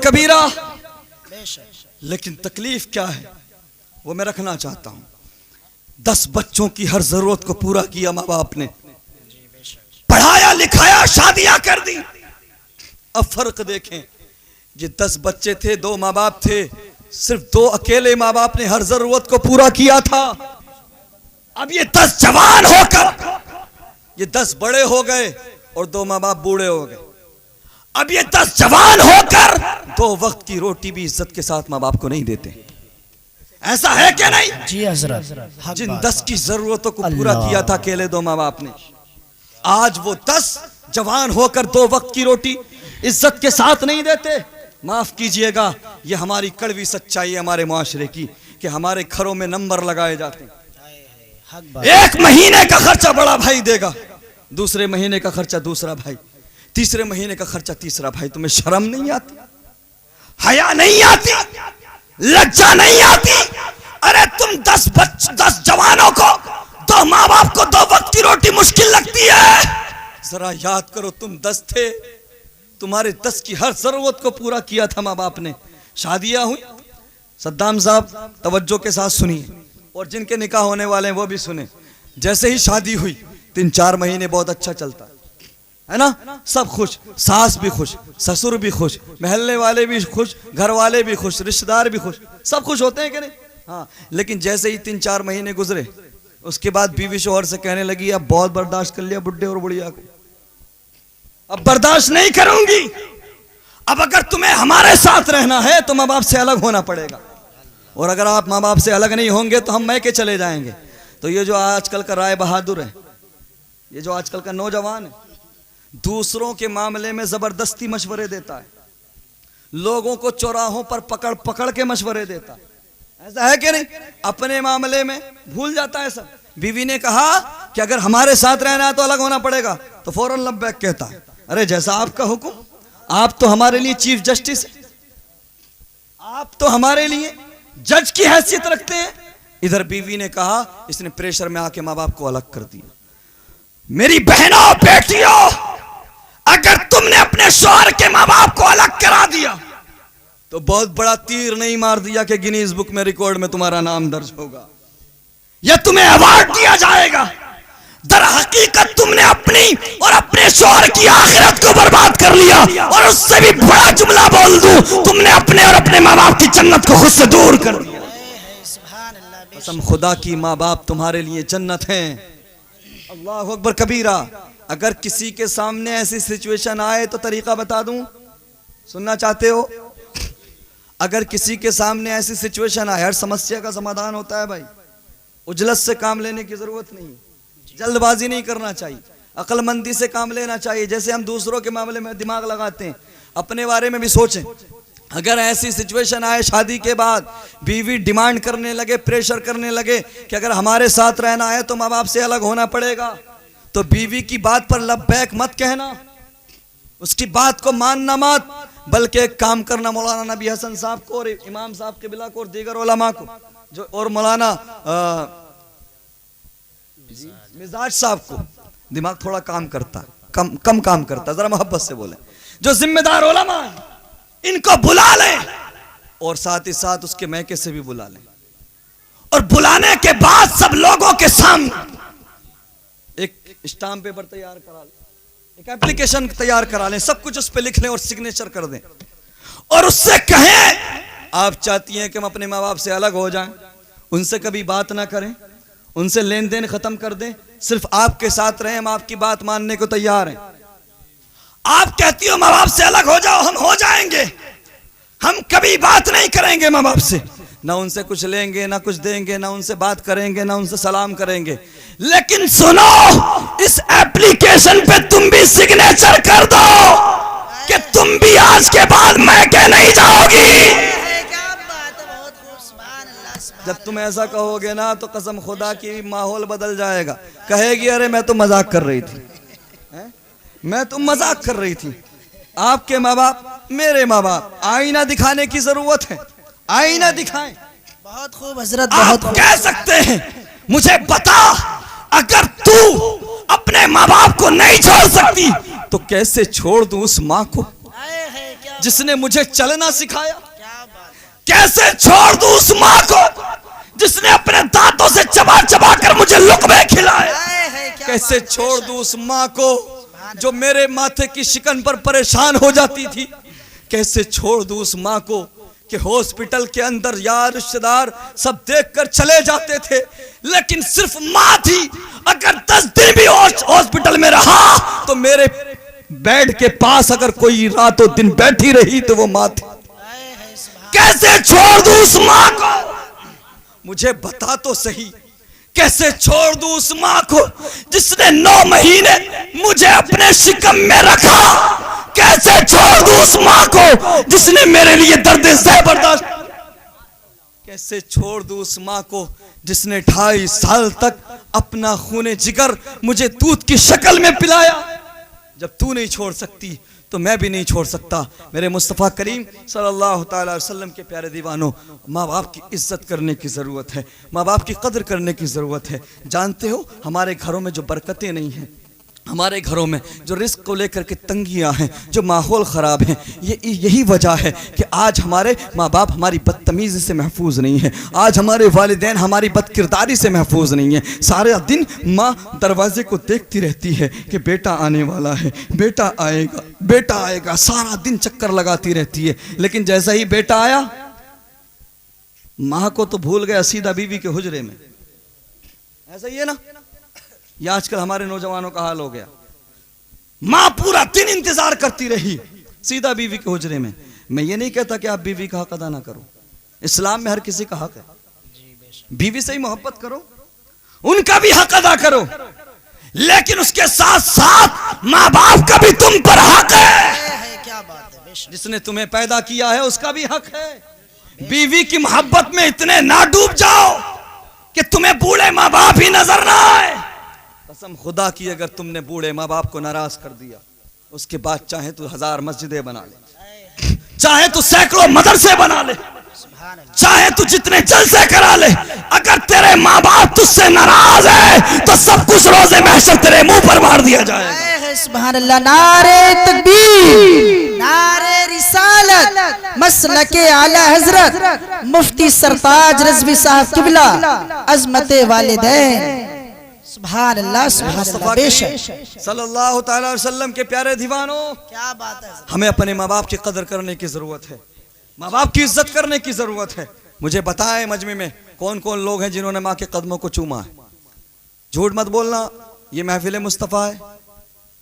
कबीरा। लेकिन तकलीफ क्या है वो मैं रखना चाहता हूं। 10 बच्चों की हर जरूरत को पूरा किया माँ बाप ने, पढ़ाया लिखाया, शादियां कर दी। अब फर्क देखें, ये 10 बच्चे थे, 2 माँ बाप थे, सिर्फ 2 अकेले माँ बाप ने हर जरूरत को पूरा किया था। अब ये 10 जवान होकर ये 10 बड़े हो गए और 2 माँ बाप बूढ़े हो गए। अब ये 10 जवान होकर 2 वक्त की रोटी भी इज्जत के साथ माँ बाप को नहीं देते। ऐसा है क्या नहीं? जी हजरत। जिन 10 की जरूरतों को पूरा किया था अकेले 2 माँ बाप ने, आज वो 10 जवान होकर 2 वक्त की रोटी इज्जत के साथ नहीं देते। माफ कीजिएगा, ये हमारी कड़वी सच्चाई है हमारे मुआशरे की कि हमारे घरों में नंबर लगाए जाते हैं। एक महीने का खर्चा बड़ा भाई देगा, दूसरे महीने का खर्चा दूसरा भाई, तीसरे महीने का खर्चा तीसरा भाई। तुम्हें शर्म नहीं आती? हया नहीं आती? लज्जा नहीं आती? अरे तुम 10 जवानों को, 2 माँ बाप को 2 वक्त की रोटी मुश्किल लगती है। जरा याद करो, तुम 10 थे, तुम्हारे 10 की हर जरूरत को पूरा किया था माँ बाप ने। शादियां हुई, सद्दाम साहब तवज्जो के साथ सुनिए, और जिनके निकाह होने वाले हैं वो भी सुने। जैसे ही शादी हुई 3-4 महीने बहुत अच्छा चलता है ना, सब खुश, सास भी खुश, ससुर भी खुश, महल्ले वाले भी खुश, घर वाले भी खुश, रिश्तेदार भी खुश, सब खुश होते हैं कि नहीं? हाँ। लेकिन जैसे ही 3-4 महीने गुजरे, उसके बाद बीवी शोहर से कहने लगी अब बहुत बर्दाश्त कर लिया बुढ़े और बुढ़िया को, अब बर्दाश्त नहीं करूंगी। अब अगर तुम्हें हमारे साथ रहना है तो माँ बाप से अलग होना पड़ेगा, और अगर आप माँ बाप से अलग नहीं होंगे तो हम मैके चले जाएंगे। तो ये जो आजकल का राय बहादुर है, ये जो आजकल का नौजवान है, दूसरों के मामले में जबरदस्ती मशवरे देता है, लोगों को चौराहों पर पकड़ पकड़ के मशवरे देता है। ऐसा है कि नहीं? अपने मामले में भूल जाता है सब। बीवी ने कहा कि अगर हमारे साथ रहना है तो अलग होना पड़ेगा, तो फौरन लब्बैक कहता है, अरे जैसा आपका हुक्म, आप तो हमारे लिए चीफ जस्टिस है, आप तो हमारे लिए जज की हैसियत रखते हैं। इधर बीवी ने कहा, इसने प्रेशर में आके माँ बाप को अलग कर दिया। मेरी बहनों बेटियों, अगर तुमने अपने शौहर के माँ बाप को अलग करा दिया तो बहुत बड़ा तीर नहीं मार दिया कि गिनीज बुक में रिकॉर्ड में तुम्हारा नाम दर्ज होगा, यह तुम्हें अवार्ड दिया जाएगा। दर हकीकत तुमने अपनी और अपने शौहर की आखिरत को बर्बाद कर लिया, और उससे भी बड़ा जुमला बोल दूं, तुमने अपने और अपने माँ बाप की जन्नत को खुद से दूर कर दिया। कसम खुदा की, माँ बाप तुम्हारे लिए जन्नत हैं। अल्लाह अकबर कबीरा। अगर किसी के सामने ऐसी सिचुएशन आए तो तरीका बता दूं, सुनना चाहते हो? अगर किसी के सामने ऐसी सिचुएशन आए, हर समस्या का समाधान होता है भाई, उजलस से काम लेने की जरूरत नहीं, जल्दबाजी नहीं करना चाहिए, अक्लमंदी से काम लेना चाहिए। जैसे हम दूसरों के मामले में दिमाग लगाते हैं, अपने बारे में भी सोचें। अगर ऐसी सिचुएशन आए, शादी के बाद बीवी डिमांड करने लगे, प्रेशर करने लगे कि अगर हमारे साथ रहना है तो माँ बाप से अलग होना पड़ेगा, तो बीवी की बात पर लब्बैक मत कहना, उसकी बात को मानना मत, बल्कि एक काम करना, मौलाना नबी हसन साहब को और इमाम साहब के बिला को और दीगर उलमा को जो, और मौलाना मिजाज साहब को, दिमाग थोड़ा काम करता, कम काम करता, जरा मोहब्बत से बोले, जो जिम्मेदार उलमा है इनको बुला लें, और साथ ही साथ उसके मैके से भी बुला लें, और बुलाने के बाद सब लोगों के सामने एक स्टाम्प पेपर तैयार करा लें, एक एप्लीकेशन तैयार करा लें, सब कुछ उस पर लिख लें और सिग्नेचर कर दें, और उससे कहें आप चाहती हैं कि हम अपने माँ बाप से अलग हो जाएं, उनसे कभी बात ना करें, उनसे लेन देन खत्म कर दें, सिर्फ आपके साथ रहें, हम आपकी बात मानने को तैयार हैं। आप कहती हो माँ बाप से अलग हो जाओ, हम हो जाएंगे, हम कभी बात नहीं करेंगे माँ बाप से, ना उनसे कुछ लेंगे, ना कुछ देंगे, ना उनसे बात करेंगे, ना उनसे सलाम करेंगे। लेकिन सुनो, इस एप्लीकेशन पे तुम भी सिग्नेचर कर दो कि तुम भी आज के बाद मैके नहीं जाओगी। जब तुम ऐसा कहोगे ना तो कसम खुदा की माहौल बदल जाएगा। कहेगी अरे मैं तो मजाक कर रही थी, मैं तो मजाक कर रही थी। आपके माँ बाप, मेरे माँ बाप, आईना दिखाने की जरूरत है, आईना दिखाएं। बहुत खूब हजरत, बहुत खूब। कह सकते हैं मुझे बता, अगर तू अपने माँ बाप को नहीं छोड़ सकती तो कैसे छोड़ दूं उस माँ को? जिसने मुझे चलना सिखाया। क्या बात। कैसे छोड़ दूं उस माँ को जिसने अपने दांतों से चबा चबा कर मुझे लुक़मे खिलाए। कैसे छोड़ दूं उस माँ को जो मेरे माथे की शिकन पर परेशान हो जाती थी। कैसे छोड़ दूं उस माँ को कि हॉस्पिटल के अंदर यार रिश्तेदार सब देखकर चले जाते थे, लेकिन सिर्फ माँ थी। अगर 10 दिन भी हॉस्पिटल में रहा तो मेरे बेड के पास अगर कोई रातों दिन बैठी रही तो वो माँ थी। कैसे छोड़ दूं उस माँ को, मुझे बता तो सही। कैसे छोड़ दूं उस माँ को जिसने 9 महीने मुझे अपने शिकम में रखा। कैसे छोड़ दूं उस माँ को जिसने मेरे लिए दर्द सह बर्दाश्त। कैसे छोड़ दूं उस माँ को जिसने 2.5 साल तक अपना खूने जिगर मुझे दूध की शक्ल में पिलाया। जब तू नहीं छोड़ सकती तो मैं भी नहीं छोड़ सकता। मेरे मुस्तफ़ा करीम सल्लल्लाहु ताला अलैहि वसल्लम के प्यारे दीवानों, माँ बाप की इज्जत करने की ज़रूरत है, माँ बाप की कदर करने की ज़रूरत है। जानते हो हमारे घरों में जो बरकतें नहीं हैं, हमारे घरों में जो रिस्क को लेकर के तंगियां हैं, जो माहौल ख़राब है, यही वजह है कि आज हमारे माँ बाप हमारी बदतमीज़ी से महफूज नहीं है। आज हमारे वालिदैन हमारी बदकिरदारी से महफूज नहीं है। सारा दिन माँ दरवाजे को देखती रहती है कि बेटा आने वाला है, बेटा आएगा, बेटा आएगा। सारा दिन चक्कर लगाती रहती है, लेकिन जैसा ही बेटा आया माँ को तो भूल गया, सीधा बीवी के हुजरे में। ऐसा ही है ना, ये आजकल हमारे नौजवानों का हाल हो गया। माँ पूरा दिन इंतजार करती रही, सीधा बीवी के हुजरे में। मैं ये नहीं कहता कि आप बीवी का हक अदा ना करो, इस्लाम में हर किसी का हक है। बीवी से ही मोहब्बत करो, उनका भी हक अदा करो, लेकिन उसके साथ साथ माँ बाप का भी तुम पर हक है। क्या बात है। जिसने तुम्हें पैदा किया है उसका भी हक है। बीवी की मोहब्बत में इतने ना डूब जाओ कि तुम्हें बूढ़े माँ बाप ही नजर ना आए। कसम खुदा की, अगर तुमने बूढ़े माँ बाप को नाराज कर दिया, उसके बाद चाहे तू 1000 मस्जिदें बना ले, चाहे तू सैकड़ों मदरसे बना ले, चाहे तू जितने जलसे करा ले, अगर तेरे माँ बाप तुझसे नाराज है तो सब कुछ रोज़े महशर तेरे मुंह पर मार दिया जाएगा। सुभान अल्लाह। नारे तकबीर, नारे रिसालत, मसलके आला हजरत मुफ्ती सरताज रिजवी साहब किबला, अजमते वालिदैन। सुभान अल्लाह, सुभान अल्लाह। बेशक सल्लल्लाहु ताला अलैहि वसल्लम के प्यारे दीवानों, क्या बात है। हमें अपने माँ बाप की कदर करने की जरूरत है, माँ बाप की इज्जत करने की जरूरत है। मुझे बताएं मजमे में कौन कौन लोग हैं जिन्होंने माँ के कदमों को चूमा है। झूठ मत बोलना, ये महफिल मुस्तफ़ा है।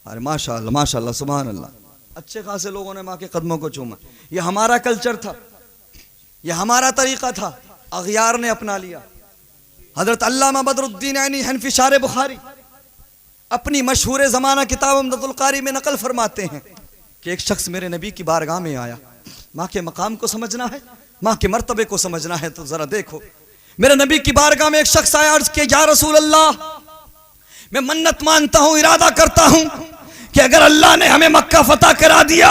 अरे माशाअल्लाह माशाअल्लाह, सुभान अल्लाह, अच्छे खासे लोगों ने माँ के कदमों को चूमा। ये हमारा कल्चर था, ये हमारा तरीका था, अगयार ने अपना लिया। हजरत अल्लामा बदरुद्दीन ऐनी हनफी शारे बुखारी अपनी मशहूर ज़माना किताब उम्दतुल क़ारी में नकल फरमाते हैं कि एक शख्स मेरे नबी की बारगाह में आया। माँ के मकाम को समझना है, माँ के मर्तबे को समझना है तो जरा देखो। मेरे नबी की बारगाह में एक शख्स आया, अर्ज किया, या रसूल अल्लाह, मैं मन्नत मानता हूँ, इरादा करता हूँ कि अगर अल्लाह ने हमें मक्का फतह करा दिया,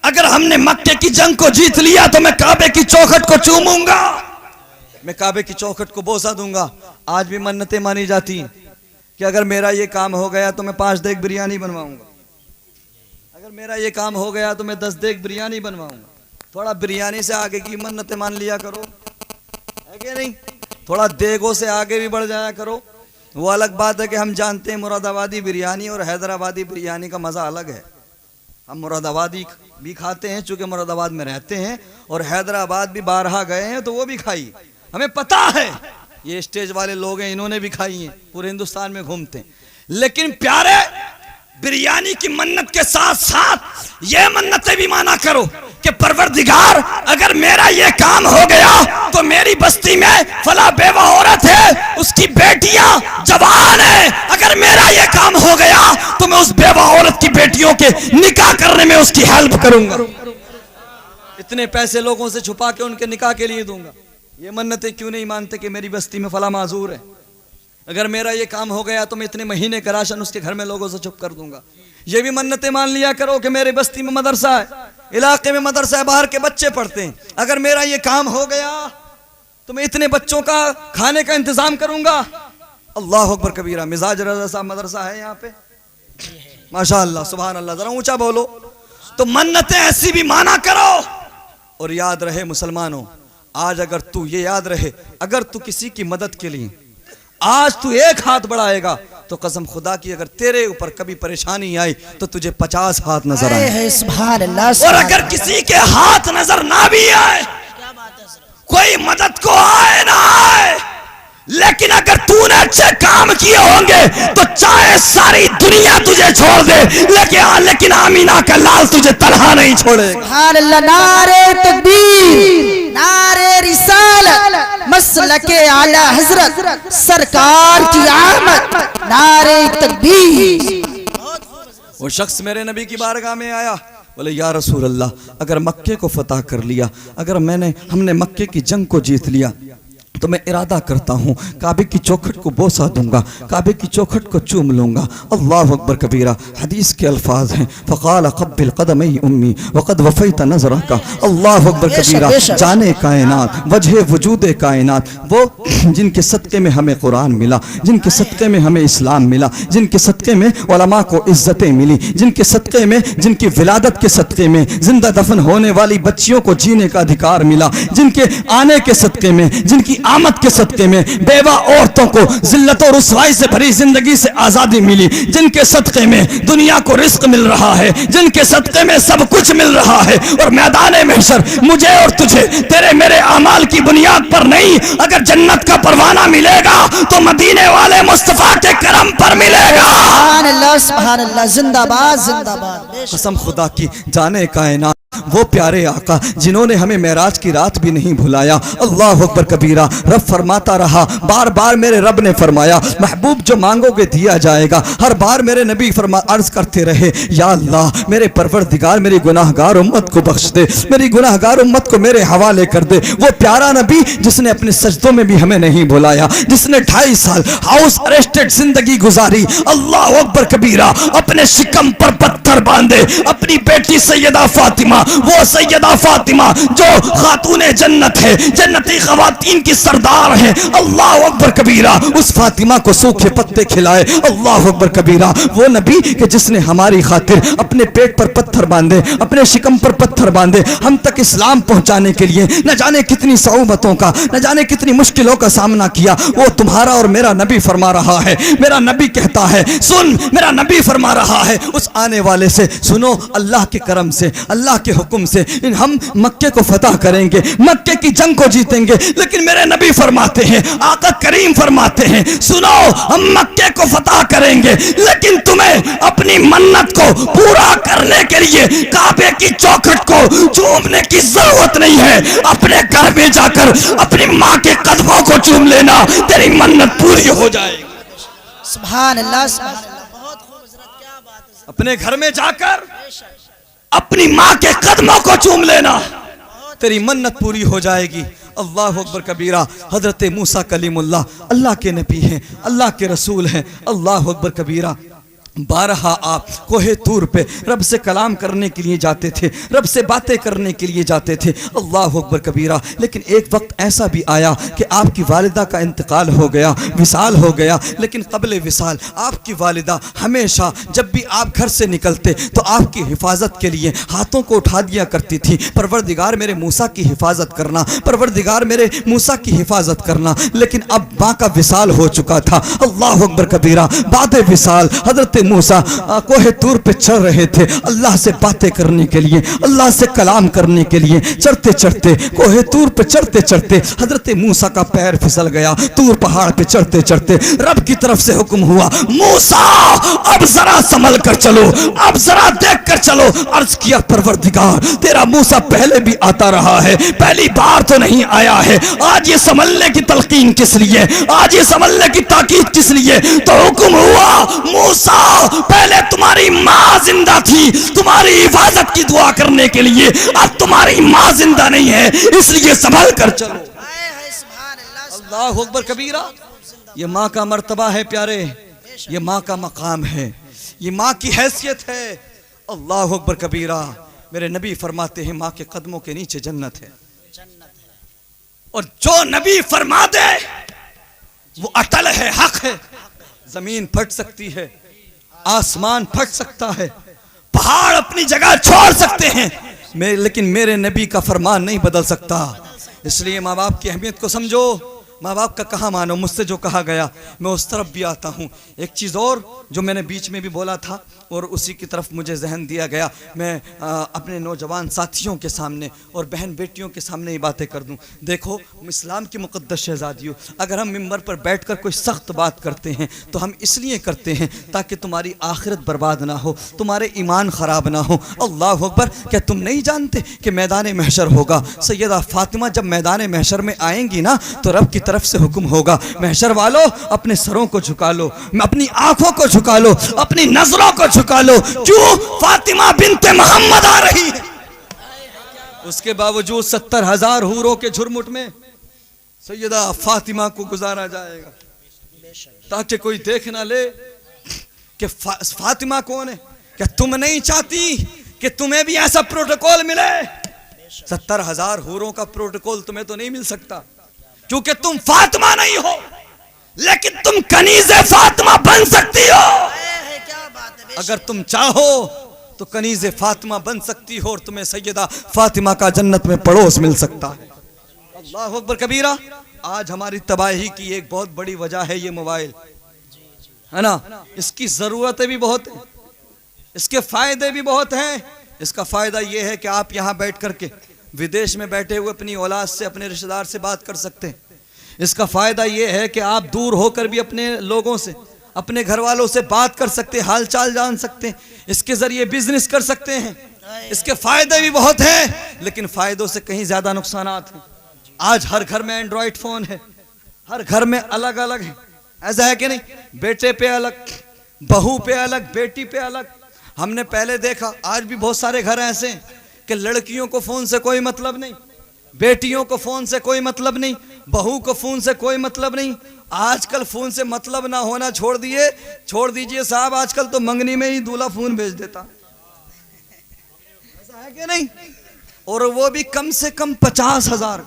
अगर हमने मक्के की जंग को जीत लिया तो मैं काबे की चौखट को चूमूंगा, मैं काबे की चौखट को बोसा दूंगा। आज भी मन्नतें मानी जाती हैं कि अगर मेरा ये काम हो गया तो मैं 5 देग बिरयानी बनवाऊंगा, अगर मेरा ये काम हो गया तो मैं 10 देग बिरयानी बनवाऊंगा। थोड़ा बिरयानी से आगे की मन्नतें मान लिया करो, है कि नहीं? थोड़ा देगों से आगे भी बढ़ जाया करो। वो अलग बात है कि हम जानते हैं मुरादाबादी बिरयानी और हैदराबादी बिरयानी का मज़ा अलग है। हम मुरादाबादी भी खाते हैं चूँकि मुरादाबाद में रहते हैं, और हैदराबाद भी बारहा गए हैं तो वो भी खाई, हमें पता है। ये स्टेज वाले लोग हैं, इन्होंने भी खाई हैं, पूरे हिंदुस्तान में घूमते हैं। लेकिन प्यारे, बिरयानी की मन्नत के साथ साथ ये मन्नतें भी माना करो कि परवरदिगार, अगर मेरा ये काम हो गया तो मेरी बस्ती में फला बेवा औरत है, उसकी बेटियां जवान है, अगर मेरा ये काम हो गया तो मैं उस बेवा औरत की बेटियों के निकाह करने में उसकी हेल्प करूंगा, इतने पैसे लोगों से छुपा के उनके निकाह के लिए दूंगा। ये मन्नतें क्यों नहीं मानते कि मेरी बस्ती में फला माजूर है, अगर मेरा ये काम हो गया तो मैं इतने महीने का राशन उसके घर में लोगों से चुप कर दूंगा। ये भी मन्नतें मान लिया करो कि मेरे बस्ती में मदरसा है, इलाके में मदरसा है, बाहर के बच्चे पढ़ते हैं, अगर मेरा ये काम हो गया तो मैं इतने बच्चों का खाने का इंतजाम करूंगा। अल्लाह अकबर कबीरा। मिजाज रजा साहब मदरसा है यहाँ पे, माशाअल्लाह, सुभान अल्लाह, जरा ऊंचा बोलो। तो मन्नतें ऐसी भी माना करो। और याद रहे मुसलमानों, आज अगर तू ये याद रहे, अगर तू किसी की मदद के लिए आज तू एक हाथ बढ़ाएगा तो कसम खुदा की अगर तेरे ऊपर कभी परेशानी आई तो तुझे 50 हाथ नजर आए। सुभान अल्लाह। और अगर किसी के हाथ नजर ना भी आए, कोई मदद को आए ना आए, लेकिन अगर तूने अच्छे काम किए होंगे तो चाहे सारी दुनिया तुझे छोड़ दे, लेकिन आमीना का लाल तुझे तनहा नहीं छोड़ेगा। सुभान अल्लाह। नारे तकबीर, नारे रिसालत, मसलके आला हजरत सरकार की आमद, नारे तकबीर। वो शख्स मेरे नबी की बारगाह में आया, बोले या रसूल अल्लाह, अगर मक्के को फतह कर लिया, अगर हमने मक्के की जंग को जीत लिया तो मैं इरादा करता हूँ काबे की चौखट को बोसा दूंगा, काबे की चौखट को चूम लूंगा। अल्लाह अकबर कबीरा। हदीस के अल्फाज हैं, फ़क़ाल क़ब्बिल क़दमई उम्मी वक़द वफ़ैत नज़रका। अल्लाह अकबर कबीरा। जाने कायनात, वजह वजूद कायनात, वो जिनके सदक़े में हमें कुरान मिला, जिनके सदक़े में हमें इस्लाम मिला, जिनके सदक़े में उलमा को इज्जतें मिली, जिनके सदक़े में, जिनकी विलादत के सदक़े में जिंदा दफन होने वाली बच्चियों को जीने का अधिकार मिला, जिनके आने के सदक़े में, जिनकी आमद के सदक़े में बेवा औरतों को जिल्लत और रुसवाई से भरी जिंदगी से आजादी मिली, जिनके सदक़े में दुनिया को रिस्क मिल रहा है, जिनके सदक़े में सब कुछ मिल रहा है, और मैदान महशर मुझे और तुझे तेरे मेरे अमाल की बुनियाद पर नहीं, अगर जन्नत का परवाना मिलेगा तो मदीने वाले मुस्तफा के करम पर मिलेगा। सुभान अल्लाह, सुभान अल्लाह। जिंदाबाद, जिंदाबाद। कसम खुदा की, जाने कायनात वो प्यारे आका जिन्होंने हमें मेराज की रात भी नहीं भुलाया। अल्लाह अकबर कबीरा। रब फरमाता रहा, बार बार मेरे रब ने फरमाया महबूब जो मांगोगे दिया जाएगा। हर बार मेरे नबी अर्ज करते रहे, या अल्लाह मेरे परवरदिगार मेरी गुनाहगार उम्मत को बख्श दे, मेरी गुनाहगार उम्मत को मेरे हवाले कर दे। वो प्यारा नबी जिसने अपने सजदों में भी हमें नहीं भुलाया, जिसने 2.5 साल हाउस अरेस्टेड जिंदगी गुजारी। अल्लाह अकबर कबीरा। अपने शिकम पर पत्थर बांधे अपनी बेटी सैयदा फातिमा, वो सैयदा फातिमा जो खातूने जन्नत है, जन्नती खवातीन की सरदार है। अल्लाह अकबर कबीरा। उस फातिमा को सूखे पत्ते खिलाए। अल्लाह अकबर कबीरा। वो नबी के जिसने हमारी खातिर अपने पेट पर पत्थर बांधे, अपने शिकम पर पत्थर बांधे, हम तक इस्लाम पहुंचाने के लिए न जाने कितनी सऊबतों का, न जाने कितनी मुश्किलों का सामना किया। वो तुम्हारा और मेरा नबी फरमा रहा है, मेरा नबी कहता है, सुन मेरा नबी फरमा रहा है, उस आने वाले से सुनो, अल्लाह के करम से, अल्लाह के हुक्म से हम मक्के को फतह करेंगे, मक्के की जंग को जीतेंगे। लेकिन मेरे नबी फरमाते हैं, आका करीम फरमाते हैं, सुनो हम मक्के को फतह करेंगे, लेकिन तुम्हें अपनी मन्नत को पूरा करने के लिए काबे की चौखट को चूमने की जरूरत नहीं है। अपने घर में जाकर अपनी माँ के कदमों को चूम लेना, तेरी मन्नत पूरी हो जाएगी। सुभान अल्लाह, सुभान अल्लाह। बहुत खूब हज़रत, क्या बात है। अपने घर में जाकर अपनी माँ के कदमों को चूम लेना, तेरी मन्नत पूरी हो जाएगी। अल्लाह अकबर कबीरा। हजरत मूसा कलीमुल्लाह अल्लाह के नबी हैं, अल्लाह के रसूल हैं। अल्लाह अकबर कबीरा। 12 आप कोहे तूर पे रब से कलाम करने के लिए जाते थे, रब से बातें करने के लिए जाते थे। अल्लाह अकबर कबीरा। लेकिन एक वक्त ऐसा भी आया कि आपकी वालिदा का इंतकाल हो गया, विसाल हो गया। लेकिन क़ब्ल विसाल आपकी वालिदा हमेशा जब भी आप घर से निकलते तो आपकी हिफाजत के लिए हाथों को उठा दिया करती थी, परवरदिगार मेरे मूसा की हिफाजत करना, परवरदिगार मेरे मूसा की हिफाजत करना। लेकिन अब माँ का विसाल हो चुका था। अल्लाह अकबर कबीरा। बाद विसाल हजरत मूसा कोहे तूर पे चढ़ रहे थे अल्लाह से बातें करने के लिए, अल्लाह से कलाम करने के लिए। चढ़ते चढ़ते कोहे तूर पे चढ़ते चढ़ते हजरत मूसा का पैर फिसल गया। तूर पहाड़ पे चढ़ते चढ़ते रब की तरफ से हुक्म हुआ, मूसा अब जरा संभल कर चलो, अब जरा देख कर चलो। अर्ज किया, परवरदिगार तेरा मूसा पहले भी आता रहा है, पहली बार तो नहीं आया है। आज ये संभलने की तलकीन किस लिए, आज ये संभलने की ताकीद किस लिए? तो हुक्म हुआ, मूसा पहले तुम्हारी माँ जिंदा थी तुम्हारी हिफाजत की दुआ करने के लिए, अब तुम्हारी माँ जिंदा नहीं है, इसलिए संभल कर चलो। अल्लाह अकबर कबीरा। ये माँ का मर्तबा है प्यारे, ये माँ का मकाम है, ये माँ की हैसियत है। अल्लाह अकबर कबीरा। मेरे नबी फरमाते हैं, माँ के कदमों के नीचे जन्नत है, और जो नबी फरमा दे वो अटल है, हक है। जमीन फट सकती है, आसमान फट सकता है, पहाड़ अपनी जगह छोड़ सकते हैं, लेकिन मेरे नबी का फरमान नहीं बदल सकता। इसलिए माँ बाप की अहमियत को समझो। माँ बाप का कहाँ मानो, मुझसे जो कहा गया मैं उस तरफ भी आता हूँ। एक चीज़ और जो मैंने बीच में भी बोला था और उसी की तरफ मुझे जहन दिया गया, मैं अपने नौजवान साथियों के सामने और बहन बेटियों के सामने ये बातें कर दूँ। देखो, इस्लाम की मुक़द्दस शहज़ादियों, अगर हम मिंबर पर बैठकर कोई सख्त बात करते हैं तो हम इसलिए करते हैं ताकि तुम्हारी आखिरत बर्बाद ना हो, तुम्हारे ईमान ख़राब ना हो। अल्लाह अकबर। क्या तुम नहीं जानते कि मैदान महशर होगा? सैयदा फ़ातिमा जब मैदान महशर में आएंगी ना तो रब की तरफ से हुक्म होगा, महशर वालों अपने सरों को झुका लो, अपनी आंखों को झुका लो, अपनी नजरों को झुका लो। क्यों? फातिमा बिनते मोहम्मद आ रही है। उसके बावजूद 70,000 हूरों के झुरमुट में सैयदा फातिमा को गुजारा जाएगा ताकि कोई देख ना ले कि फातिमा कौन है। क्या तुम नहीं चाहती कि तुम्हें भी ऐसा प्रोटोकॉल मिले? 70,000 हूरों का प्रोटोकॉल तुम्हें तो नहीं मिल सकता क्योंकि तुम फातिमा नहीं हो, लेकिन तुम कनीज़े फातिमा बन सकती हो। अगर तुम चाहो तो कनीज़े फातिमा बन सकती हो और तुम्हें सैयदा फातिमा का जन्नत में पड़ोस मिल सकता है। अल्लाह अकबर कबीरा। आज हमारी तबाही की एक बहुत बड़ी वजह है ये मोबाइल, है ना। इसकी ज़रूरतें भी बहुत हैं, इसके फ़ायदे भी बहुत हैं। इसका फ़ायदा ये है कि आप यहाँ बैठ करके विदेश में बैठे हुए अपनी औलाद से, अपने रिश्तेदार से बात कर सकते हैं। इसका फ़ायदा ये है कि आप दूर होकर भी अपने लोगों से, अपने घर वालों से बात कर सकते हैं, हाल चाल जान सकते हैं। इसके ज़रिए बिजनेस कर सकते हैं। इसके फ़ायदे भी बहुत हैं, लेकिन फ़ायदों से कहीं ज़्यादा नुकसानात हैं। आज हर घर में एंड्रॉयड फ़ोन है, हर घर में अलग अलग है, ऐसा है कि नहीं? बेटे पे अलग, बहू पे अलग, बेटी पे अलग। हमने पहले देखा, आज भी बहुत सारे घर ऐसे हैं कि लड़कियों को फ़ोन से कोई मतलब नहीं, बेटियों को फ़ोन से कोई मतलब नहीं, बहू को फ़ोन से कोई मतलब नहीं। आजकल फ़ोन से मतलब ना होना छोड़ दीजिए साहब, आजकल तो मंगनी में ही दूल्हा फ़ोन भेज देता, ऐसा है कि नहीं? और वो भी कम से कम 50,000।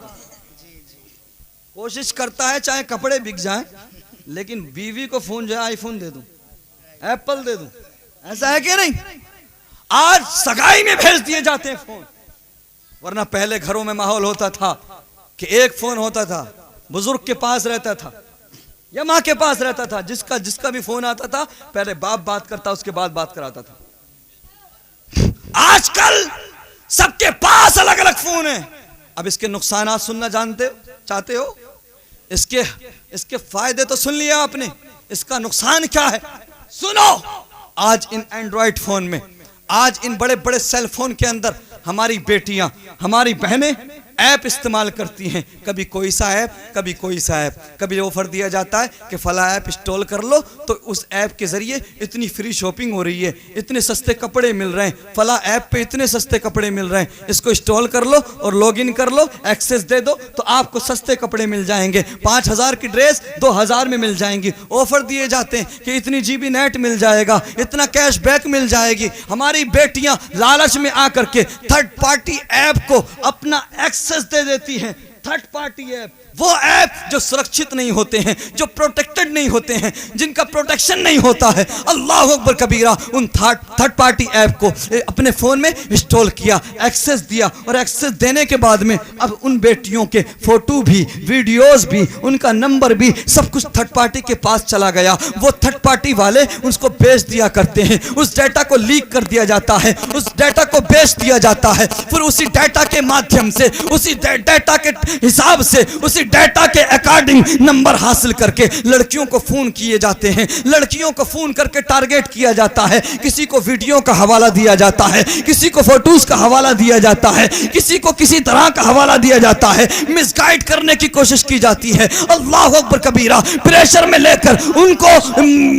कोशिश करता है चाहे कपड़े बिक जाएं, लेकिन बीवी को फ़ोन जो है आईफोन दे दूं, एप्पल दे दूं, ऐसा है कि नहीं? आज सगाई में भेज दिए जाते हैं फ़ोन, वरना पहले घरों में माहौल होता था कि एक फ़ोन होता था, बुजुर्ग के पास रहता था या माँ के पास रहता था। जिसका भी फ़ोन आता था पहले बाप बात करता, उसके बाद बात कराता था। आजकल सबके पास अलग अलग फ़ोन है। अब इसके नुकसानात सुनना चाहते हो? इसके फ़ायदे तो सुन लिया आपने, इसका नुकसान क्या है सुनो। आज इन एंड्रॉयड फ़ोन में, आज इन बड़े बड़े सेल फोन के अंदर हमारी बेटियां, हमारी बहनें ऐप इस्तेमाल करती हैं। कभी कोई सा ऐप, कभी कोई सा ऐप। कभी ऑफर दिया जाता है कि फला ऐप इंस्टॉल कर लो तो उस ऐप के ज़रिए इतनी फ्री शॉपिंग हो रही है, इतने सस्ते कपड़े मिल रहे हैं, फला ऐप पे इतने सस्ते कपड़े मिल रहे हैं, इसको इंस्टॉल कर लो और लॉगिन कर लो, एक्सेस दे दो तो आपको सस्ते कपड़े मिल जाएंगे। 5,000 की ड्रेस 2,000 में मिल जाएंगी। ऑफर दिए जाते हैं कि इतनी GB नेट मिल जाएगा, इतना कैशबैक मिल जाएगी। हमारी बेटियां लालच में आकर के थर्ड पार्टी ऐप को अपना एक्सेस दे देती हैं। थर्ड पार्टी ऐप, वो ऐप जो सुरक्षित नहीं होते हैं, जो प्रोटेक्टेड नहीं होते हैं, जिनका प्रोटेक्शन नहीं होता है। अल्लाह अकबर कबीरा। उन थर्ड पार्टी ऐप को अपने फ़ोन में इंस्टॉल किया, एक्सेस दिया और एक्सेस देने के बाद में अब उन बेटियों के फ़ोटो भी, वीडियोस भी, उनका नंबर भी, सब कुछ थर्ड पार्टी के पास चला गया। वो थर्ड पार्टी वाले उसको बेच दिया करते हैं, उस डाटा को लीक कर दिया जाता है, उस डाटा को बेच दिया जाता है। फिर उसी डाटा के माध्यम से, उसी डाटा के हिसाब से, उसी डाटा के अकॉर्डिंग नंबर हासिल करके लड़कियों को फोन किए जाते हैं, लड़कियों को फोन करके टारगेट किया जाता है। किसी को वीडियो का हवाला दिया जाता है, किसी को फोटोज का हवाला दिया जाता है, किसी को किसी तरह का हवाला दिया जाता है, मिसगाइड करने की कोशिश की जाती है। अल्लाह अकबर कबीरा। प्रेशर में लेकर उनको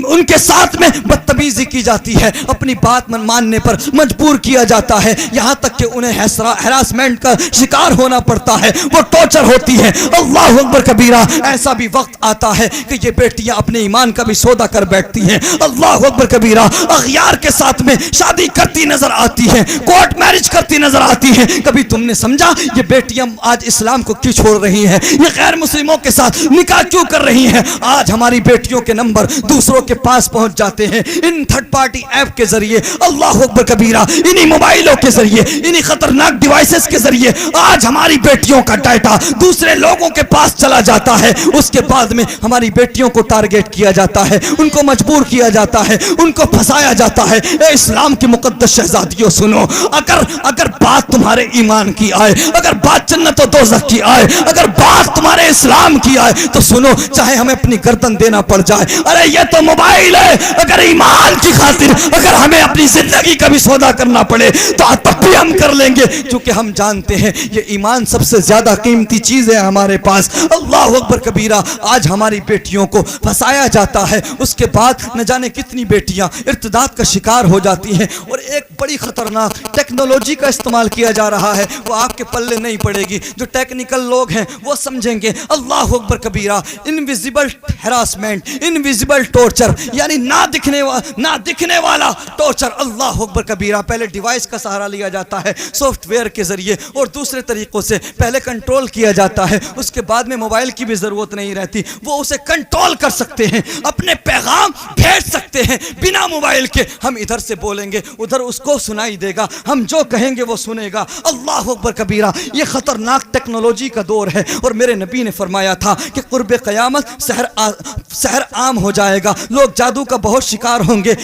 उनके साथ में बदतमीजी की जाती है, अपनी बात मानने पर मजबूर किया जाता है, यहां तक कि उन्हें हरासमेंट का शिकार होना पड़ता है। वो टॉर्चर होती है। अल्लाह अकबर कबीरा। ऐसा भी वक्त आता है कि ये बेटियां अपने ईमान का भी सौदा कर बैठती हैं। अल्लाह अकबर कबीरा। अखियार के साथ में शादी करती नजर आती है, कोर्ट मैरिज करती नजर आती है। कभी तुमने समझा ये बेटियां आज इस्लाम को क्यों छोड़ रही हैं, ये गैर मुस्लिमों के साथ निकाह क्यों कर रही हैं? आज हमारी बेटियों के नंबर दूसरों के पास पहुंच जाते हैं इन थर्ड पार्टी ऐप के जरिए। अल्लाह अकबर कबीरा। इन्हीं मोबाइलों के जरिए, इन्हीं खतरनाक डिवाइसेस के जरिए आज हमारी बेटियों का डाटा दूसरे लोगों के पास चला जाता है। उसके बाद में हमारी बेटियों को टारगेट किया जाता है, उनको मजबूर किया जाता है, उनको फंसाया जाता है। ए इस्लाम की मुकद्दस शहजादियों सुनो, अगर बात तुम्हारे ईमान की आए, अगर बात जन्नत और दोज़ख की आए, अगर बात तुम्हारे इस्लाम की आए तो सुनो, चाहे हमें अपनी गर्दन देना पड़ जाए। अरे ये तो मोबाइल है, अगर ईमान की खातिर अगर हमें अपनी जिंदगी का भी सौदा करना पड़े तो तब भी हम कर लेंगे, क्योंकि हम जानते हैं ये ईमान सबसे ज्यादा कीमती चीज है हमारे पास। अल्लाह अकबर कबीरा। आज हमारी बेटियों को फंसाया जाता है, उसके बाद न जाने कितनी बेटियां इर्तिदाद का शिकार हो जाती हैं। और एक बड़ी खतरनाक टेक्नोलॉजी का इस्तेमाल किया जा रहा है, वो आपके पल्ले नहीं पड़ेगी, जो टेक्निकल लोग हैं वो समझेंगे। अल्लाह अकबर कबीरा। इनविजिबल हैरासमेंट, इनविजिबल टॉर्चर, यानी ना दिखने वाला टॉर्चर। अल्लाह अकबर कबीरा। पहले डिवाइस का सहारा लिया जाता है सॉफ्टवेयर के जरिए और दूसरे तरीकों से पहले कंट्रोल किया जाता है, उसके बाद में मोबाइल की भी जरूरत नहीं रहती, वो उसे कंट्रोल कर सकते हैं, अपने पैगाम भेज सकते हैं बिना मोबाइल के। हम इधर से बोलेंगे उधर उसको सुनाई देगा, हम जो कहेंगे वो सुनेगा। अल्लाह अकबर कबीरा। ये खतरनाक टेक्नोलॉजी का दौर है और मेरे नबी ने फरमाया था कि कुर्ब क़यामत सहर आम हो जाएगा, लोग जादू का बहुत शिकार होंगे।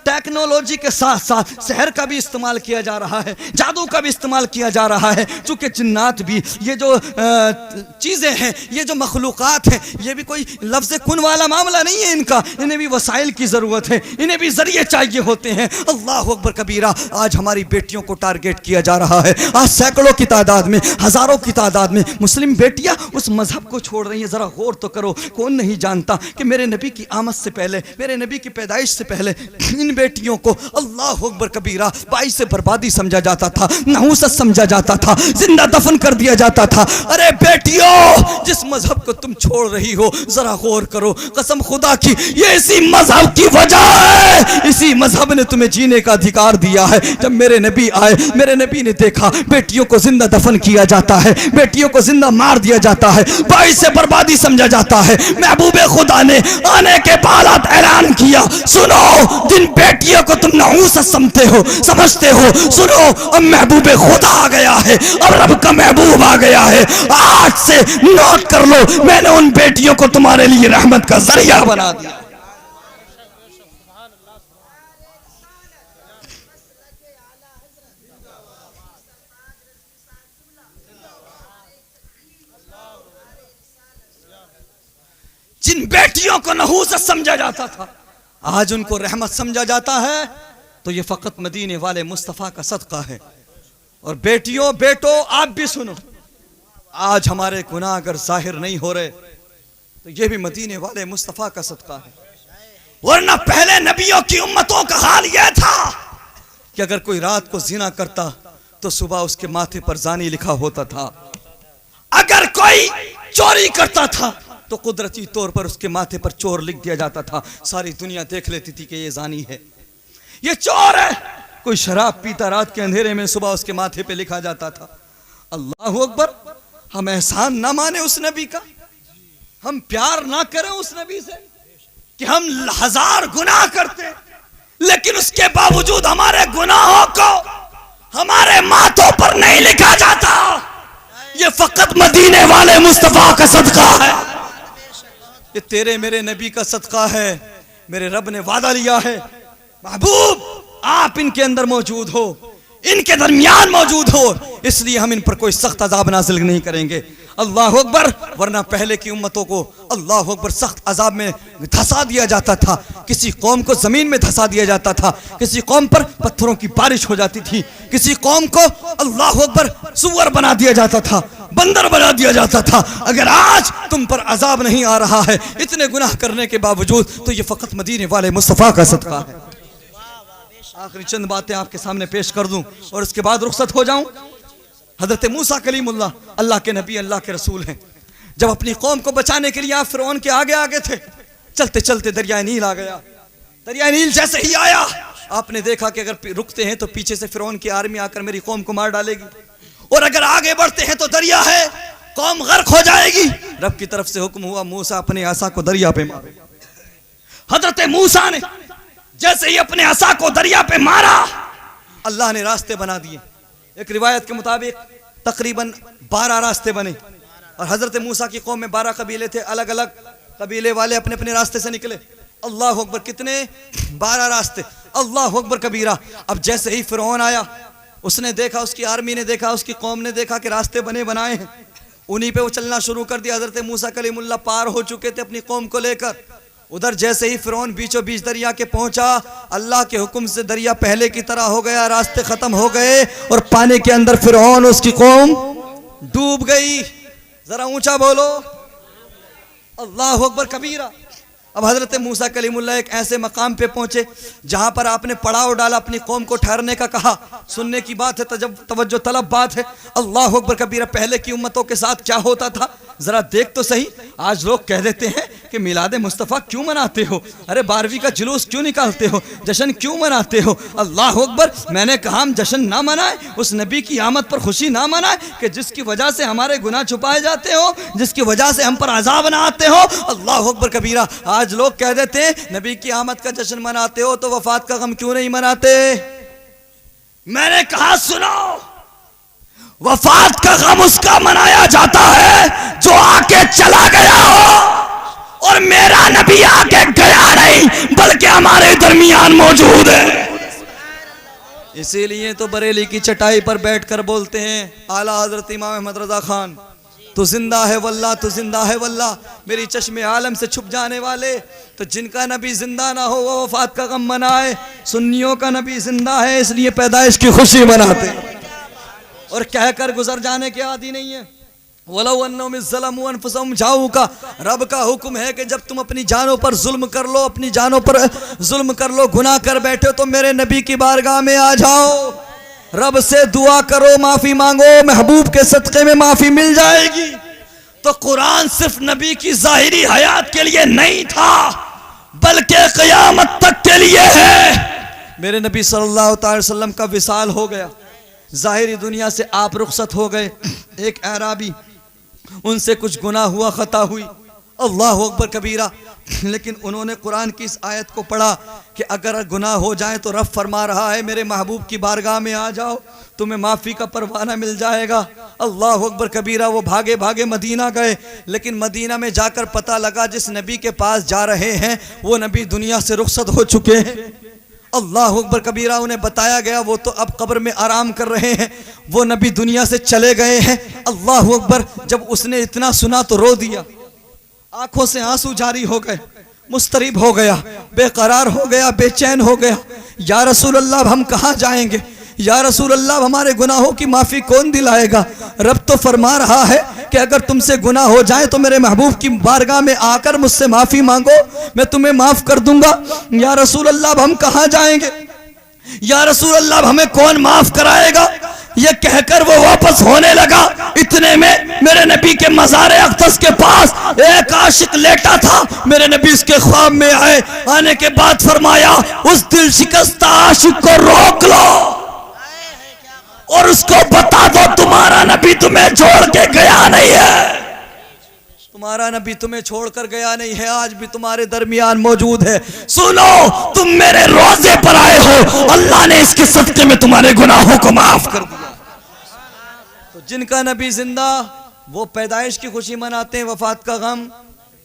टेक्नोलॉजी के साथ साथ सहर का भी इस्तेमाल किया जा रहा है, जादू का भी इस्तेमाल किया जा रहा है, चूंकि जिन्नात भी, ये जो चीज़ें हैं, ये जो मखलूक़ात हैं, ये भी कोई लफ्ज़ कुन वाला मामला नहीं है इनका, इन्हें भी वसाइल की ज़रूरत है, इन्हें भी ज़रिए चाहिए होते हैं। अल्लाह अकबर कबीरा। आज हमारी बेटियों को टारगेट किया जा रहा है, आज सैकड़ों की तादाद में, हज़ारों की तादाद में मुस्लिम बेटियां उस मजहब को छोड़ रही हैं। ज़रा गौर तो करो, कौन नहीं जानता कि मेरे नबी की आमद से पहले, मेरे नबी की पैदाइश से पहले इन बेटियों को अल्लाह अकबर कबीरा बाइस से बर्बादी समझा जाता था, नहूसत समझा जाता था, जिंदा दफन कर दिया जाता था। अरे बेटियों, जिस मजहब को तुम छोड़ रही हो जरा गौर करो, कसम खुदा की ये इसी मजहब की वजह है, इसी मजहब ने तुम्हें जीने का अधिकार दिया है। जब मेरे नबी आए, मेरे नबी ने देखा बेटियों को जिंदा दफन किया जाता है, बेटियों को जिंदा मार दिया जाता है, बाइस से बर्बादी समझा जाता है। महबूबे खुदा ने आने के बाद ऐलान किया, सुनो जिन बेटियों को तुम नहूसत समझते हो, सुनो अब महबूबे खुदा आ गया है, अब रब का महबूब आ गया है। आज से नोट कर लो, मैंने उन बेटियों को तुम्हारे लिए रहमत का जरिया बना दिया। जिन बेटियों को नहूसत समझा जाता था आज उनको रहमत समझा जाता है, तो ये फकत मदीने वाले मुस्तफ़ा का सदका है। और बेटियों बेटो आप भी सुनो, आज हमारे गुनाह अगर जाहिर नहीं हो रहे तो ये भी मदीने वाले मुस्तफ़ा का सदका है। वरना पहले नबियों की उम्मतों का हाल यह था कि अगर कोई रात को जिना करता तो सुबह उसके माथे पर जानी लिखा होता था, अगर कोई चोरी करता था तो कुदरती तौर पर उसके माथे पर चोर लिख दिया जाता था, सारी दुनिया देख लेती थी कि ये जानी है, ये चोर है। कोई शराब पीता रात के अंधेरे में, सुबह उसके माथे पे लिखा जाता था। अल्लाह अकबर। हम एहसान ना माने उस नबी का, हम प्यार ना करें उस नबी से कि हम हजार गुनाह करते लेकिन उसके बावजूद हमारे गुनाहों को हमारे माथों पर नहीं लिखा जाता। ये फकत मदीने वाले मुस्तफा का सदका है, ये तेरे मेरे नबी का सदका है। मेरे रब ने वादा लिया है, महबूब आप इनके अंदर मौजूद हो, इनके दरमियान मौजूद हो, इसलिए हम इन पर कोई सख्त अजाब नाजिल नहीं करेंगे। अल्लाह अकबर। वरना पहले की उम्मतों को अल्लाह अकबर सख्त अजाब में धंसा दिया जाता था, किसी कौम को जमीन में धंसा दिया जाता था, किसी कौम पर पत्थरों की बारिश हो जाती थी, किसी कौम को अल्लाह अकबर सुअर बना दिया जाता था, बंदर बना दिया जाता था। अगर आज तुम पर अजाब नहीं आ रहा है इतने गुनाह करने के बावजूद, तो ये फकत मदीने वाले मुस्तफ़ा का सदका है। आखिरी चंद बातें आपके सामने पेश कर दूं और उसके बाद रुखसत हो जाऊं। हजरत मूसा कलीमुल्लाह अल्लाह के नबी, अल्लाह के रसूल हैं। जब अपनी कौम को बचाने के लिए आप फिरौन के आगे आगे थे, चलते चलते दरिया नील आ गया। दरिया नील जैसे ही आया, आपने देखा कि अगर रुकते हैं तो पीछे से फिरौन की आर्मी आकर मेरी कौम को मार डालेगी, और अगर आगे बढ़ते हैं तो दरिया है, कौम गर्क हो जाएगी। रब की तरफ से हुक्म हुआ, मूसा अपने आसा को दरिया पे मारो। हजरत मूसा ने जैसे ही अपने आसा को दरिया पे मारा, अल्लाह ने रास्ते बना दिए। एक रिवायत के मुताबिक तकरीबन 12 रास्ते बने, और हजरत मूसा की कौम में 12 कबीले थे, अलग अलग कबीले वाले अपने अपने रास्ते से निकले। अल्लाह अकबर, कितने? 12 रास्ते। अल्लाह अकबर कबीरा। अब जैसे ही फिरौन आया, उसने देखा, उसकी आर्मी ने देखा, उसकी कौम ने देखा कि रास्ते बने बनाए हैं, उन्हीं पे वो चलना शुरू कर दिया। हजरत मूसा कलीमुल्लाह पार हो चुके थे अपनी कौम को लेकर। उधर जैसे ही फिरौन बीचों बीच दरिया के पहुंचा, अल्लाह के हुक्म से दरिया पहले की तरह हो गया, रास्ते खत्म हो गए, और पानी के अंदर फिरौन उसकी कौम डूब गई। जरा ऊंचा बोलो अल्लाह अकबर कबीरा। अब हजरत मूसा कलीमुल्लाह एक ऐसे मकाम पे पहुंचे जहां पर आपने पड़ाव डाला, अपनी कौम को ठहरने का कहा। सुनने की बात है, तवज्जो तलब बात है। अल्लाह अकबर कबीरा। पहले की उम्मतों के साथ क्या होता था जरा देख तो सही। आज लोग कह देते हैं कि मिलाद मुस्तफ़ा क्यों मनाते हो, अरे 12वीं का जुलूस क्यों निकालते हो, जश्न क्यों मनाते हो। अल्लाह अकबर। मैंने कहा हम जश्न ना मनाए, उस नबी की आमद पर खुशी ना मनाए कि जिसकी वजह से हमारे गुनाह छुपाए जाते हो, जिसकी वजह से हम पर अजाब ना आते हो। अल्लाह अकबर कबीरा। आज लोग कह देते हैं नबी की आमद का जश्न मनाते हो तो वफात का गम क्यों नहीं मनाते। मैंने कहा सुनो, वफात का गम उसका मनाया जाता है जो आके चला गया हो, और मेरा नबी आके गया नहीं बल्कि हमारे दरमियान मौजूद है। इसीलिए तो बरेली की चटाई पर बैठकर बोलते हैं आला हजरत इमाम अहमद रजा खान, तू जिंदा है वल्लाह, तू जिंदा है वल्लाह। मेरी चश्मे आलम से छुप जाने वाले, तो जिनका नबी जिंदा ना हो वो वफात का गम मनाए। सुन्नियों का नबी जिंदा है इसलिए पैदाइश की खुशी मनाते, और कहकर गुजर जाने के आदि नहीं है। का रब का हुक्म है कि जब तुम अपनी जानों पर जुल्म कर लो, अपनी जानों पर जुल्म कर लो, गुनाह कर बैठे तो मेरे नबी की बारगाह में आ जाओ, रब से दुआ करो, माफी मांगो, महबूब के सदक़े में माफी मिल जाएगी। तो कुरान सिर्फ नबी की जाहिरी हयात के लिए नहीं था बल्कि क़यामत तक के लिए है। मेरे नबी सल्लल्लाहु अलैहि वसल्लम का विसाल हो गया, जाहिरी दुनिया से आप रुखसत हो गए। एक अराबी, उनसे कुछ गुनाह हुआ, खता हुई, अल्लाह अकबर कबीरा, लेकिन उन्होंने कुरान की इस आयत को पढ़ा कि अगर गुनाह हो जाए तो रब फरमा रहा है मेरे महबूब की बारगाह में आ जाओ, तुम्हें माफ़ी का परवाना मिल जाएगा। अल्लाह अकबर कबीरा। वो भागे भागे मदीना गए, लेकिन मदीना में जाकर पता लगा जिस नबी के पास जा रहे हैं वो नबी दुनिया से रुखसत हो चुके हैं। अल्लाह अकबर कबीरा। उन्हें बताया गया वो तो अब कब्र में आराम कर रहे हैं, वो नबी दुनिया से चले गए हैं। अल्लाह अकबर। जब उसने इतना सुना तो रो दिया, आंखों से आंसू जारी हो गए, मुस्तरिब हो गया, बेकरार हो गया, बेचैन हो गया। या रसूल अल्लाह हम कहाँ जाएंगे, या रसूल अल्लाह हमारे गुनाहों की माफ़ी कौन दिलाएगा। रब तो फरमा रहा है कि अगर तुमसे गुनाह हो जाए तो मेरे महबूब की बारगाह में आकर मुझसे माफ़ी मांगो, मैं तुम्हें माफ़ कर दूंगा। या रसूल अल्लाह हम कहाँ जाएंगे, या रसूल अल्लाह हमें कौन माफ़ कराएगा। ये कहकर वो वापस होने लगा। इतने में मेरे नबी के मज़ारे अक़दस के पास एक आशिक लेटा था। मेरे नबी इसके ख्वाब में आए, आने के बाद फरमाया उस दिल शिकस्ता आशिक को रोक लो और उसको बता दो तुम्हारा नबी तुम्हें छोड़ के गया नहीं है, तुम्हारा नबी तुम्हें छोड़कर गया नहीं है, आज भी तुम्हारे दरमियान मौजूद है। सुनो, तुम मेरे रोजे पर आए हो, अल्लाह ने इसके सदके में तुम्हारे गुनाहों को माफ कर दिया। तो जिनका नबी जिंदा वो पैदाइश की खुशी मनाते हैं, वफात का गम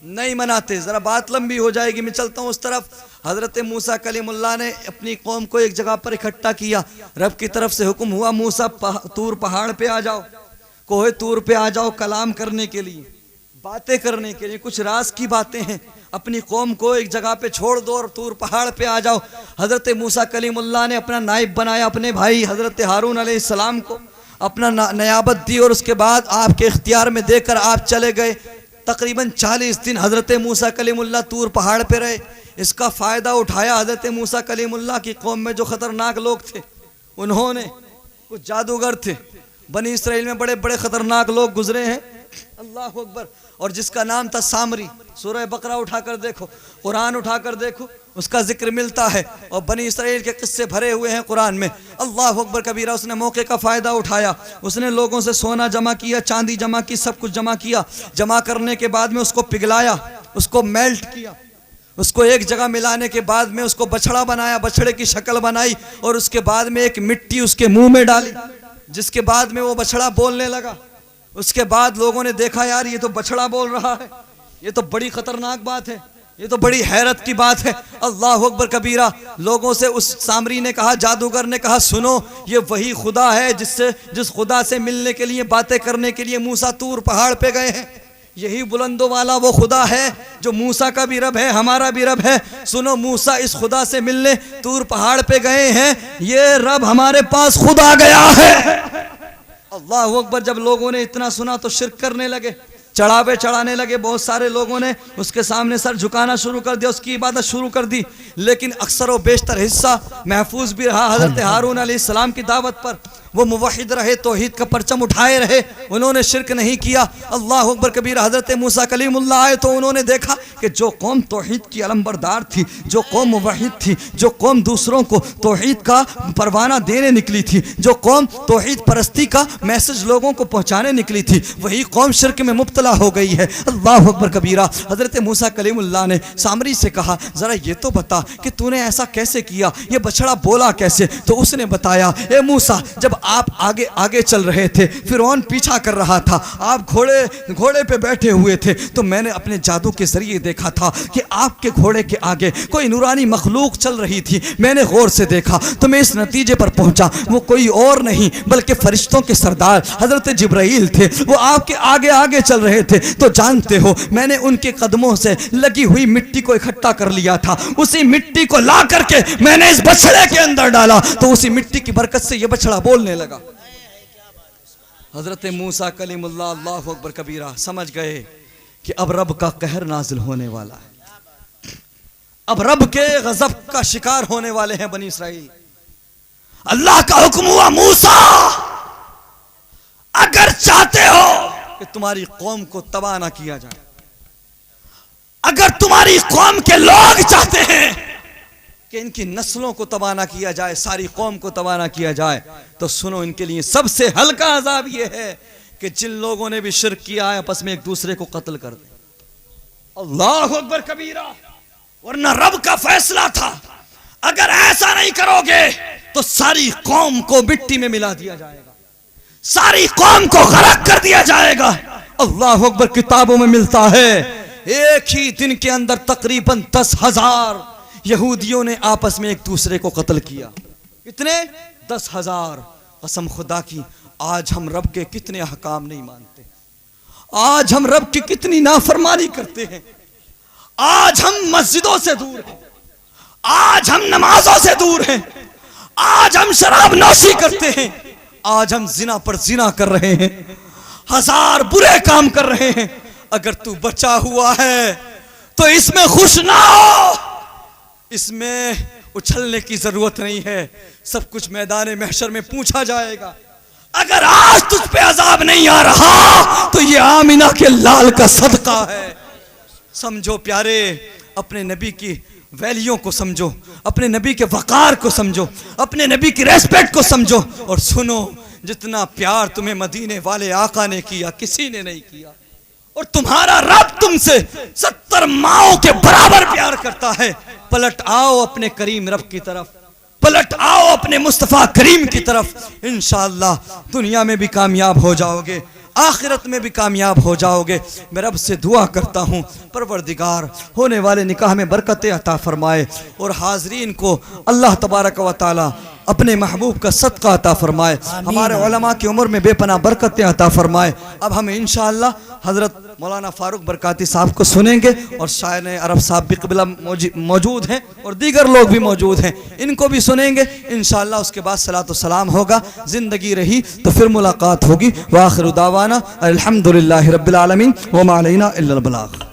नहीं मनाते। जरा बात लंबी हो जाएगी, मैं चलता हूँ उस तरफ। हजरत मूसा कलीमुल्लाह ने अपनी कौम को एक जगह पर इकट्ठा किया। रब की तरफ से हुक्म हुआ मूसा तूर पहाड़ पे आ जाओ, कोहे तूर पे आ जाओ कलाम करने के लिए, बातें करने के लिए, कुछ राज की बातें हैं। अपनी कौम को एक जगह पे छोड़ दो और तूर पहाड़ पे आ जाओ। हजरत मूसा कलीमुल्लाह ने अपना नाइब बनाया, अपने भाई हजरत हारून अलैहिस्सलाम को अपना नयाबत दी और उसके बाद आपके इख्तियार में देकर आप चले गए। तकरीबन 40 दिन हजरत मूसा कलीमुल्लाह तूर पहाड़ पे रहे। इसका फ़ायदा उठाया हजरत मूसा कलीमुल्लाह की कौम में जो ख़तरनाक लोग थे, उन्होंने, कुछ जादूगर थे, बनी इसराइल में बड़े बड़े खतरनाक लोग गुजरे हैं, अल्लाह अकबर। और जिसका नाम था सामरी, सूरह बकरा उठाकर देखो, कुरान उठाकर देखो, उसका जिक्र मिलता है। और बनी इसराइल के किस्से भरे हुए हैं कुरान में। अल्लाह अकबर कबीरा। उसने मौके का फ़ायदा उठाया, उसने लोगों से सोना जमा किया, चांदी जमा की, सब कुछ जमा किया। जमा करने के बाद में उसको पिघलाया, उसको मेल्ट किया, उसको एक जगह मिलाने के बाद में उसको बछड़ा बनाया, बछड़े की शक्ल बनाई, और उसके बाद में एक मिट्टी उसके मुंह में डाली, जिसके बाद में वो बछड़ा बोलने लगा। उसके बाद लोगों ने देखा यार ये तो बछड़ा बोल रहा है, ये तो बड़ी खतरनाक बात है, ये तो बड़ी हैरत की बात है। अल्लाह अकबर कबीरा। लोगों से उस सामरी ने कहा, जादूगर ने कहा, सुनो ये वही खुदा है जिस खुदा से मिलने के लिए, बातें करने के लिए मूसा तूर पहाड़ पे गए हैं। यही बुलंदों वाला वो खुदा है जो मूसा का भी रब है, हमारा भी रब है। सुनो, मूसा इस खुदा से मिलने तूर पहाड़ पे गए हैं, ये रब हमारे पास खुद आ गया है। अल्लाह अकबर। जब लोगों ने इतना सुना तो शिर्क करने लगे, चढ़ावे चढ़ाने लगे। बहुत सारे लोगों ने उसके सामने सर झुकाना शुरू कर दिया, उसकी इबादत शुरू कर दी। लेकिन अक्सर व बेशतर हिस्सा महफूज भी रहा हज़रत हारून अलैहिस्सलाम की दावत पर। वो मुवहिद रहे, तौहीद का परचम उठाए रहे, उन्होंने शिर्क नहीं किया। अल्लाह अकबर कबीरा। हज़रत मूसा कलीमुल्लाह आए तो उन्होंने देखा कि जो कौम तौहीद की अलंबरदार थी, जो कौम मुवहिद थी, जो कौम दूसरों को तौहीद का परवाना देने निकली थी, जो कौम तौहीद परस्ती का मैसेज लोगों को पहुँचाने निकली थी, वही कौम शिर्क में मुब्तला हो गई है। अल्लाह अकबर कबीरा। हज़रत मूसा कलीमुल्लाह ने सामरी से कहा, ज़रा ये तो बता कि तूने ऐसा कैसे किया, ये बछड़ा बोला कैसे? तो उसने बताया, ए मूसा, जब आप आगे आगे चल रहे थे, फिरौन पीछा कर रहा था, आप घोड़े पे बैठे हुए थे, तो मैंने अपने जादू के जरिए देखा था कि आपके घोड़े के आगे कोई नूरानी मखलूक चल रही थी। मैंने गौर से देखा तो मैं इस नतीजे पर पहुंचा, वो कोई और नहीं बल्कि फरिश्तों के सरदार हजरत जिब्राइल थे। वो आपके आगे आगे चल रहे थे। तो जानते हो, मैंने उनके कदमों से लगी हुई मिट्टी को इकट्ठा कर लिया था, उसी मिट्टी को ला करके मैंने इस बछड़े के अंदर डाला, तो उसी मिट्टी की बरकत से यह बछड़ा बोलने लगा। हजरत मूसा कलीमुल्लाह अल्लाहु अकबर कबीरा समझ गए कि अब रब का कहर नाजिल होने वाला है, अब रब के गजब का शिकार होने वाले हैं बनी इसराइल। अल्लाह का हुक्म हुआ, मूसा अगर चाहते हो कि तुम्हारी कौम को तबाह ना किया जाए, अगर तुम्हारी कौम के लोग चाहते हैं कि इनकी नस्लों को तबाह ना किया जाए, सारी कौम को तबाह ना किया जाए, तो सुनो, इनके लिए सबसे हल्का अजाब यह है कि जिन लोगों ने भी शिर्क किया है आपस में एक दूसरे को कत्ल कर दे। अल्लाह अकबर कबीरा। वरना रब का फैसला था, अगर ऐसा नहीं करोगे तो सारी कौम को मिट्टी में मिला दिया जाएगा, सारी कौम को गरक कर दिया जाएगा। अल्लाह अकबर। किताबों में मिलता है एक ही दिन के अंदर तकरीबन 10,000 यहूदियों ने आपस में एक दूसरे को कत्ल किया। कितने? 10,000। कसम खुदा की, आज हम रब के कितने अहकाम नहीं मानते, आज हम रब की कितनी नाफरमानी करते हैं, आज हम मस्जिदों से दूर हैं, आज हम नमाजों से दूर हैं, आज हम शराब नौशी करते हैं, आज हम जिना पर जिना कर रहे हैं, 1000 बुरे काम कर रहे हैं। अगर तू बचा हुआ है तो इसमें खुश ना हो, इसमें उछलने की जरूरत नहीं है, सब कुछ मैदान महशर में पूछा जाएगा। अगर आज तुझ पे अजाब नहीं आ रहा तो ये आमिना के लाल का सदका है। समझो प्यारे, अपने नबी की वैल्यूओं को समझो, अपने नबी के वकार को समझो, अपने नबी की रेस्पेक्ट को समझो, और सुनो, जितना प्यार तुम्हें मदीने वाले आका ने किया किसी ने नहीं किया। और तुम्हारा रब तुमसे 70 माओं के बराबर प्यार करता है। पलट आओ अपने करीम रब की तरफ, पलट आओ अपने मुस्तफा करीम की तरफ। इंशाअल्लाह दुनिया में भी कामयाब हो जाओगे, आखिरत में भी कामयाब हो जाओगे। मैं रब से दुआ करता हूँ, परवरदिगार होने वाले निकाह में बरकतें अता फरमाए और हाजरीन को अल्लाह तबारक व तआला अपने महबूब का सदका अता फरमाए, हमारे उलमा की उम्र में बेपनाह बरकतें अता फरमाए। अब हम इंशाअल्लाह हज़रत मौलाना फारूक बरकाती साहब को सुनेंगे, और शायर अरब साहब भी क़िबला मौजूद हैं और दीगर लोग भी मौजूद हैं, इनको भी सुनेंगे इंशाअल्लाह। उसके बाद सलातो सलाम होगा, ज़िंदगी रही तो फिर मुलाकात होगी। व आखिरु दावाना अल्हम्दुलिल्लाहि रब्बिल आलमीन व मा अलैना इल्लल बलाग।